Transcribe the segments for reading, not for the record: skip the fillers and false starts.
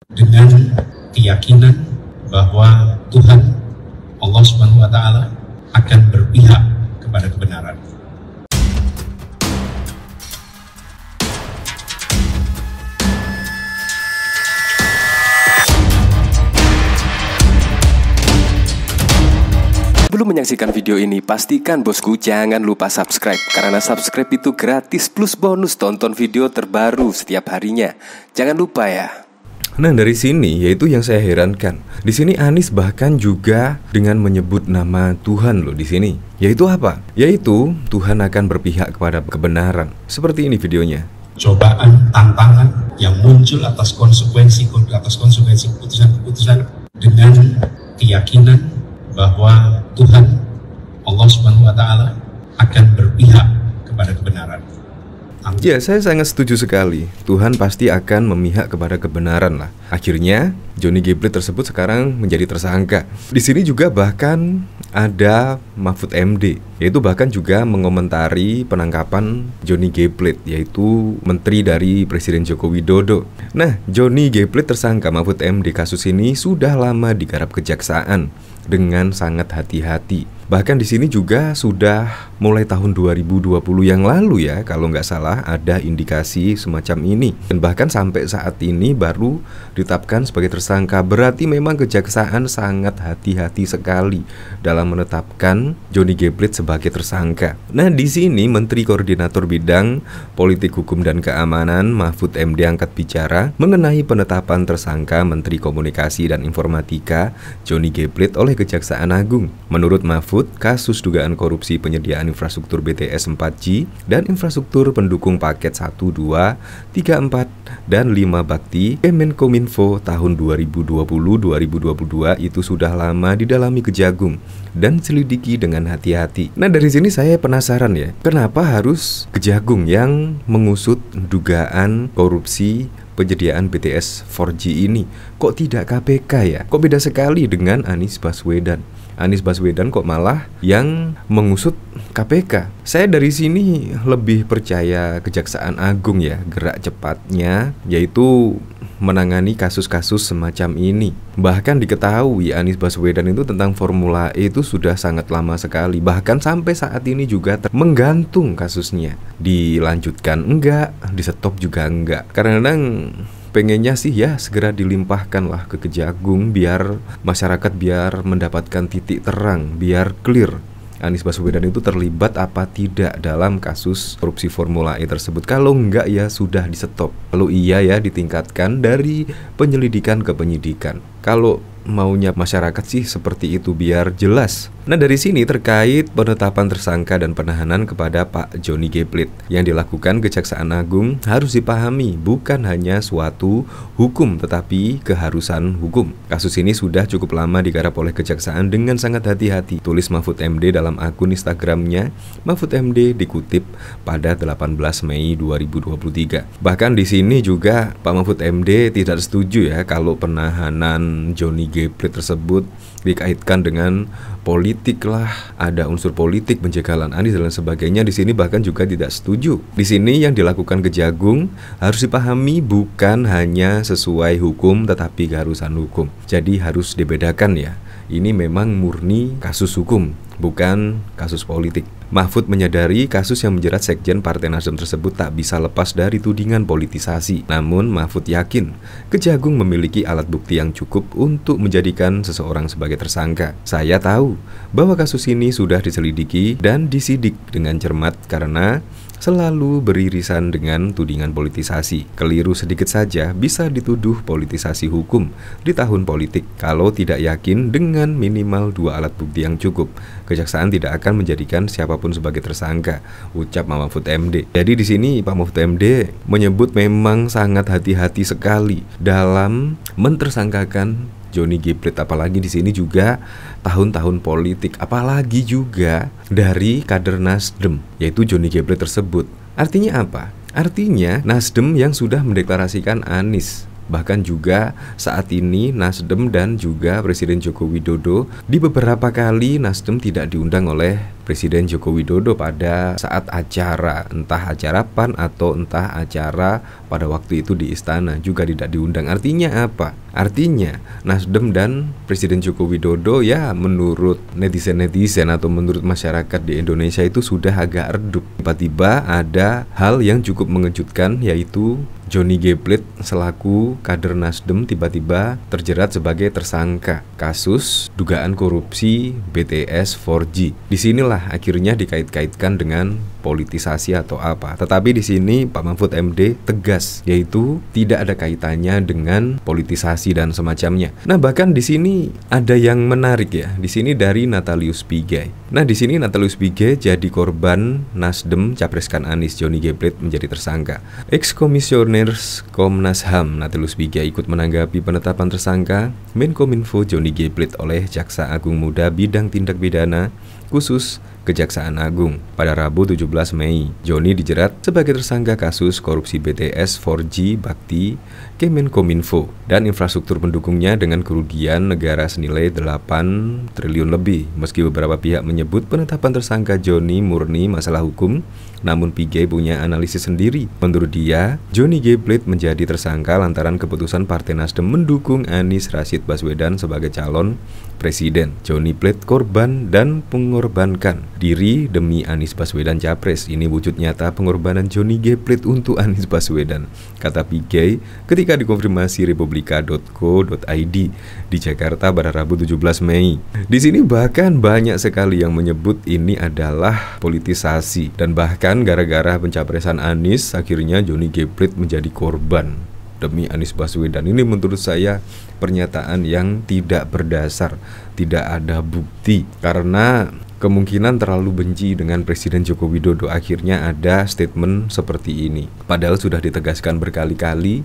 dengan keyakinan bahwa Tuhan Allah Subhanahu wa Ta'ala akan berpihak kepada kebenaran. Sebelum menyaksikan video ini, pastikan bosku jangan lupa subscribe. Karena subscribe itu gratis plus bonus tonton video terbaru setiap harinya. Jangan lupa ya. Nah, dari sini yaitu yang saya herankan. Di sini Anies bahkan juga dengan menyebut nama Tuhan loh di sini. Yaitu apa? Yaitu Tuhan akan berpihak kepada kebenaran. Seperti ini videonya. Cobaan, tantangan yang muncul atas konsekuensi keputusan-keputusan dengan keyakinan bahwa Tuhan Allah Subhanahu wa Ta'ala akan berpihak kepada kebenaran. Ya, saya sangat setuju sekali. Tuhan pasti akan memihak kepada kebenaran lah. Akhirnya Johnny G. Plate tersebut sekarang menjadi tersangka. Di sini juga bahkan ada Mahfud MD, yaitu bahkan juga mengomentari penangkapan Johnny G. Plate, yaitu menteri dari Presiden Joko Widodo. Nah, Johnny G. Plate tersangka Mahfud MD kasus ini sudah lama digarap kejaksaan dengan sangat hati-hati. Bahkan di sini juga sudah mulai tahun 2020 yang lalu ya, kalau nggak salah ada indikasi semacam ini. Dan bahkan sampai saat ini baru ditetapkan sebagai tersangka. Berarti memang kejaksaan sangat hati-hati sekali dalam menetapkan Johnny G. Plate sebagai tersangka. Nah, di sini Menteri Koordinator Bidang Politik Hukum dan Keamanan Mahfud MD angkat bicara mengenai penetapan tersangka Menteri Komunikasi dan Informatika Johnny G. Plate oleh Kejaksaan Agung. Menurut Mahfud, kasus dugaan korupsi penyediaan infrastruktur BTS 4G dan infrastruktur pendukung paket 1, 2, 3, 4, dan 5 bakti Kemenkominfo tahun 2020-2022 itu sudah lama didalami Kejagung dan selidiki dengan hati-hati. Nah, dari sini saya penasaran ya, kenapa harus Kejagung yang mengusut dugaan korupsi penyediaan BTS 4G ini? Kok tidak KPK ya? Kok beda sekali dengan Anies Baswedan? Anies Baswedan kok malah yang mengusut KPK. Saya dari sini lebih percaya Kejaksaan Agung ya, gerak cepatnya yaitu menangani kasus-kasus semacam ini. Bahkan diketahui Anies Baswedan itu tentang Formula E itu sudah sangat lama sekali. Bahkan sampai saat ini juga menggantung kasusnya. Dilanjutkan enggak, di stop juga enggak. Kadang-kadang pengennya sih ya segera dilimpahkan lah ke Kejagung biar masyarakat biar mendapatkan titik terang, biar clear Anies Baswedan itu terlibat apa tidak dalam kasus korupsi Formula E tersebut. Kalau enggak ya sudah di stop. Kalau iya ya ditingkatkan dari penyelidikan ke penyidikan. Kalau maunya masyarakat sih seperti itu biar jelas. Nah, dari sini terkait penetapan tersangka dan penahanan kepada Pak Johnny G. Plate yang dilakukan Kejaksaan Agung harus dipahami bukan hanya suatu hukum tetapi keharusan hukum. Kasus ini sudah cukup lama digarap oleh Kejaksaan dengan sangat hati-hati, tulis Mahfud MD dalam akun Instagramnya. Mahfud MD dikutip pada 18 Mei 2023. Bahkan di sini juga Pak Mahfud MD tidak setuju ya kalau penahanan Johnny G. Plate tersebut dikaitkan dengan politik lah, ada unsur politik, penjagalan Anies dan lain sebagainya. Di sini bahkan juga tidak setuju. Di sini yang dilakukan Kejagung harus dipahami bukan hanya sesuai hukum tetapi keharusan hukum. Jadi harus dibedakan ya. Ini memang murni kasus hukum, bukan kasus politik. Mahfud menyadari kasus yang menjerat Sekjen Partai Nasdem tersebut tak bisa lepas dari tudingan politisasi. Namun Mahfud yakin Kejagung memiliki alat bukti yang cukup untuk menjadikan seseorang sebagai tersangka. Saya tahu bahwa kasus ini sudah diselidiki dan disidik dengan cermat karena selalu beririsan dengan tudingan politisasi. Keliru sedikit saja bisa dituduh politisasi hukum di tahun politik. Kalau tidak yakin dengan minimal 2 alat bukti yang cukup, Kejaksaan tidak akan menjadikan siapapun sebagai tersangka, ucap Mahfud MD. Jadi di sini Pak Mahfud MD menyebut memang sangat hati-hati sekali dalam mentersangkakan Johnny G. Plate, apalagi di sini juga tahun-tahun politik, apalagi juga dari kader Nasdem, yaitu Johnny G. Plate tersebut. Artinya apa? Artinya Nasdem yang sudah mendeklarasikan Anies Bahkan juga saat ini Nasdem dan juga Presiden Joko Widodo, di beberapa kali Nasdem tidak diundang oleh Presiden Joko Widodo pada saat acara, entah acara PAN atau entah acara pada waktu itu di istana, juga tidak diundang. Artinya apa? Artinya Nasdem dan Presiden Joko Widodo ya menurut netizen-netizen atau menurut masyarakat di Indonesia itu sudah agak redup. Tiba-tiba ada hal yang cukup mengejutkan, yaitu Johnny G. Plate selaku kader Nasdem tiba-tiba terjerat sebagai tersangka kasus dugaan korupsi BTS 4G. Disinilah akhirnya dikait-kaitkan dengan politisasi atau apa. Tetapi di sini Pak Mahfud MD tegas, yaitu tidak ada kaitannya dengan politisasi dan semacamnya. Nah, bahkan di sini ada yang menarik ya. Di sini dari Natalius Pigai. Nah, di sini Natalius Pigai jadi korban Nasdem capreskan Anies, Johnny G. Plate menjadi tersangka. Ex-komisioner Komnas HAM Natalius Pigai ikut menanggapi penetapan tersangka Menkominfo Johnny G. Plate oleh Jaksa Agung Muda Bidang Tindak Pidana Khusus Kejaksaan Agung pada Rabu 17 Mei. Johnny dijerat sebagai tersangka kasus korupsi BTS 4G Bakti Kemenkominfo dan infrastruktur pendukungnya dengan kerugian negara senilai 8 triliun lebih. Meski beberapa pihak menyebut penetapan tersangka Johnny murni masalah hukum, namun Pigai punya analisis sendiri. Menurut dia, Johnny G. Plate menjadi tersangka lantaran keputusan Partai Nasdem mendukung Anies Rashid Baswedan sebagai calon presiden. Johnny Plate korban dan mengorbankan diri demi Anies Baswedan capres. Ini wujud nyata pengorbanan Johnny G. Plate untuk Anies Baswedan, kata Pigai ketika dikonfirmasi republika.co.id di Jakarta pada Rabu 17 Mei. Di sini bahkan banyak sekali yang menyebut ini adalah politisasi, dan bahkan gara-gara pencapresan Anies akhirnya Johnny G. Plate menjadi korban demi Anies Baswedan. Ini menurut saya pernyataan yang tidak berdasar, tidak ada bukti, karena kemungkinan terlalu benci dengan Presiden Joko Widodo akhirnya ada statement seperti ini. Padahal sudah ditegaskan berkali-kali,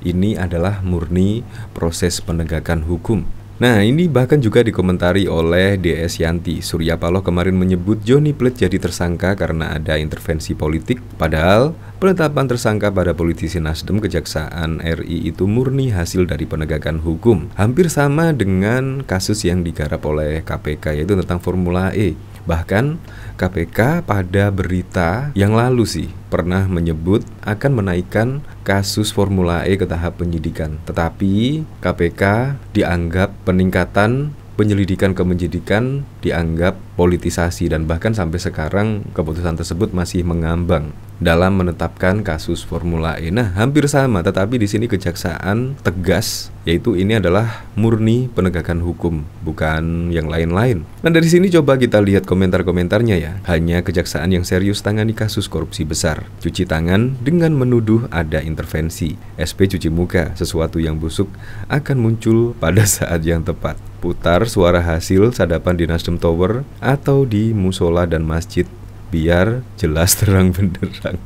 ini adalah murni proses penegakan hukum. Nah, ini bahkan juga dikomentari oleh DS Yanti. Surya Paloh kemarin menyebut Johnny Plate jadi tersangka karena ada intervensi politik. Padahal penetapan tersangka pada politisi Nasdem Kejaksaan RI itu murni hasil dari penegakan hukum. Hampir sama dengan kasus yang digarap oleh KPK, yaitu tentang Formula E. Bahkan KPK pada berita yang lalu sih pernah menyebut akan menaikkan kasus Formula E ke tahap penyidikan. Tetapi KPK dianggap peningkatan penyelidikan ke penyidikan dianggap politisasi, dan bahkan sampai sekarang keputusan tersebut masih mengambang dalam menetapkan kasus Formula E. Nah, hampir sama, tetapi di sini kejaksaan tegas, yaitu ini adalah murni penegakan hukum, bukan yang lain-lain. Nah, dari sini coba kita lihat komentar-komentarnya ya. Hanya kejaksaan yang serius tangani kasus korupsi besar. Cuci tangan dengan menuduh ada intervensi. SP cuci muka, sesuatu yang busuk akan muncul pada saat yang tepat. Putar suara hasil sadapan di Nasdem Tower atau di musola dan masjid biar jelas terang benderang.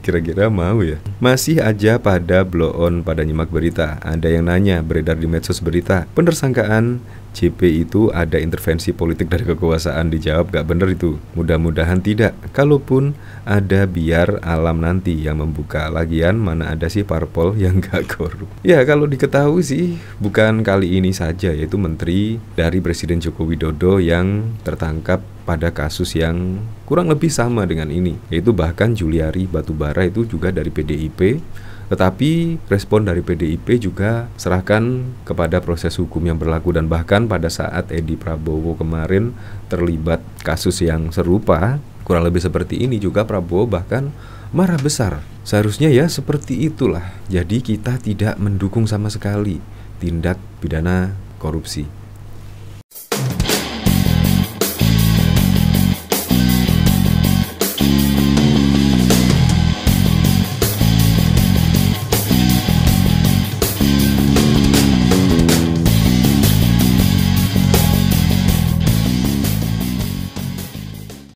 Kira-kira mau ya? Masih aja pada blow on pada nyimak berita. Ada yang nanya beredar di medsos berita penersangkaan JP itu ada intervensi politik dari kekuasaan. Dijawab gak bener itu. Mudah-mudahan tidak. Kalaupun ada biar alam nanti yang membuka. Lagian mana ada sih parpol yang gak korup. Ya kalau diketahui sih bukan kali ini saja, yaitu menteri dari Presiden Joko Widodo yang tertangkap pada kasus yang kurang lebih sama dengan ini, yaitu bahkan Juliari Batubara itu juga dari PDIP. Tetapi respon dari PDIP juga serahkan kepada proses hukum yang berlaku, dan bahkan pada saat Edi Prabowo kemarin terlibat kasus yang serupa, kurang lebih seperti ini juga Prabowo bahkan marah besar. Seharusnya ya seperti itulah. Jadi kita tidak mendukung sama sekali tindak pidana korupsi.